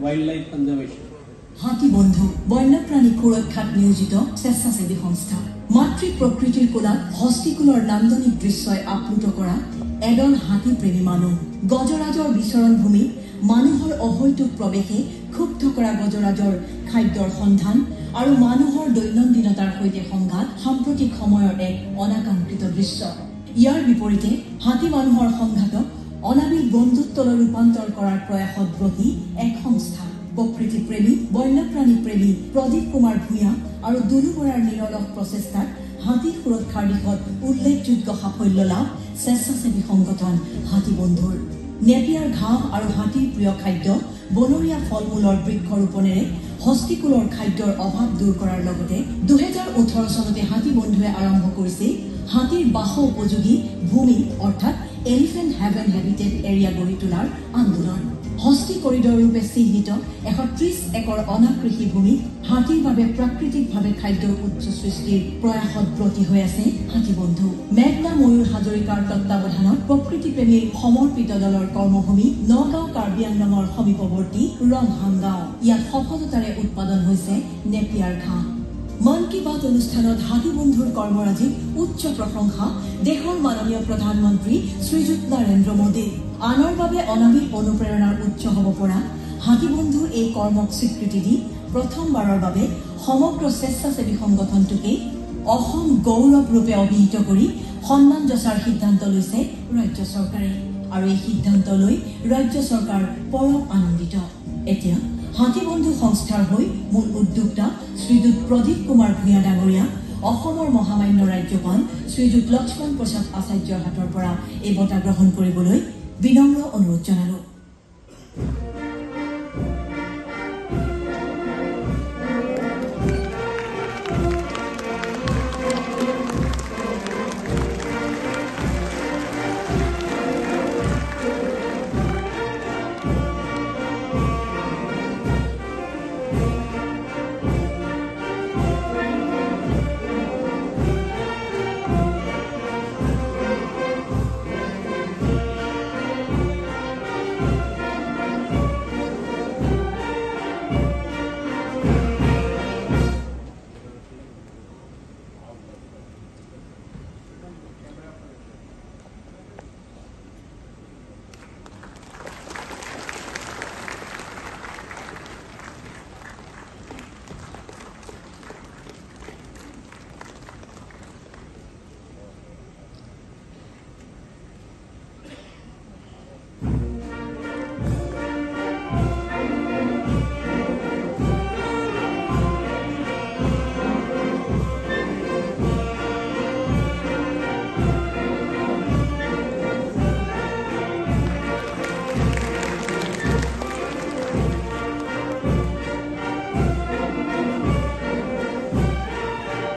wildlife conservation. হাতী বন্ধু বন্যপ্ৰাণী সুৰক্ষাত নিয়োজিত স্বেচ্ছাসেৱী সংস্থা মাতৃ প্ৰকৃতিৰ কোলাত হস্তিকুলৰ নান্দনিক দৃশ্যই আপ্লুত কৰা এডল হাতী প্ৰেমী মানুহ গজৰাজৰ বিচৰণ ভূমি মানুহৰ অহৈতুক প্ৰৱেশে ক্ষুব্ধ কৰা গজৰাজৰ খাদ্যৰ সন্ধান আৰু মানুহৰ দৈনন্দিনতাৰ সৈতে সংঘাত সাম্প্ৰতিক সময়ৰ এক অনাকাংক্ষিত দৃশ্য ইয়াৰ বিপৰীতে হাতী মানুহৰ সংঘাতক অনাবিল বন্ধুত্বলৈ ৰূপান্তৰ কৰাৰ প্ৰয়াসত ব্ৰতী এক সংস্থা প্ৰকৃতি প্ৰেমী বন্যপ্ৰাণী প্ৰেমী প্ৰদীপ কুমাৰ ভূঞা আৰু দুলু বৰাৰ নিৰলস প্ৰচেষ্টাত হাতী সুৰক্ষাৰ দিশত উল্লেখযোগ্য সাফল্য লাভ স্বেচ্ছাসেৱী সংগঠন হাতী বন্ধুৰ নেপিয়াৰ ঘাঁহ আৰু হাতীৰ প্ৰিয় খাদ্য বনৰীয়া ফলমূলৰ বৃক্ষৰোপণেৰে হস্তিকুলৰ খাদ্যৰ অভাৱ দূৰ কৰাৰ লগতে 2018 চনতে হাতী বন্ধুৱে আৰম্ভ কৰিছিল হাতীৰ বাস উপযোগী ভূমি অৰ্থাৎ এলিফেণ্ট হেভেন হেবিটেট এৰিয়া গঢ়ি তোলাৰ আন্দোলন হস্তি কৰিডৰ ৰূপে চিহ্নিত 130 একৰ অনাকৃষি ভূমি হাতীৰ বাবে প্ৰাকৃতিকভাৱে খাদ্যৰ উচ্চ সৃষ্টিৰ প্ৰয়াসত ব্ৰতী হৈ আছে হাতী বন্ধু মেঘনা ময়ূৰ হাজৰিকাৰ তত্ত্বাৱধানত প্ৰকৃতিপ্ৰেমীৰ সমৰ্পিত দলৰ কৰ্মভূমি নগাঁও কাৰ্বি আংলঙৰ সমীপৱৰ্তী ৰংহাংগাঁও ইয়াত সফলতাৰে উৎপাদন হৈছে নেপিয়াৰ ঘাঁহ মন কি বাত অনুষ্ঠানত হাতী বন্ধুৰ কৰ্মৰাজিক উচ্চ প্ৰশংসা দেশৰ মাননীয় প্ৰধানমন্ত্ৰী শ্ৰীযুত নৰেন্দ্ৰ মোদী আনৰ বাবে অনাবিল অনুপ্ৰেৰণাৰ উচ্চ হ'ব পৰা হাতী বন্ধুৰ এই কৰ্মক স্বীকৃতি দি প্ৰথমবাৰৰ বাবে সমগ্ৰ স্বেচ্ছাসেৱী সংগঠনটোকে অসম গৌৰৱ ৰূপে অভিহিত কৰি সন্মান যচাৰ সিদ্ধান্ত লৈছে ৰাজ্য চৰকাৰে আৰু এই সিদ্ধান্ত লৈ ৰাজ্য চৰকাৰ পৰম আনন্দিত এতিয়া হাতী বন্ধু সংস্থাৰ হৈ মূল উদ্যোক্তা শ্ৰীযুত প্ৰদীপ কুমাৰ ভূঞা ডাঙৰীয়া অসমৰ মহামান্য ৰাজ্যপাল শ্ৰীযুত লক্ষ্মণ প্ৰসাদ আচাৰ্যৰ হাতৰ পৰা এই বঁটা গ্ৰহণ কৰিবলৈ বিনম্ৰ অনুৰোধ জনালো।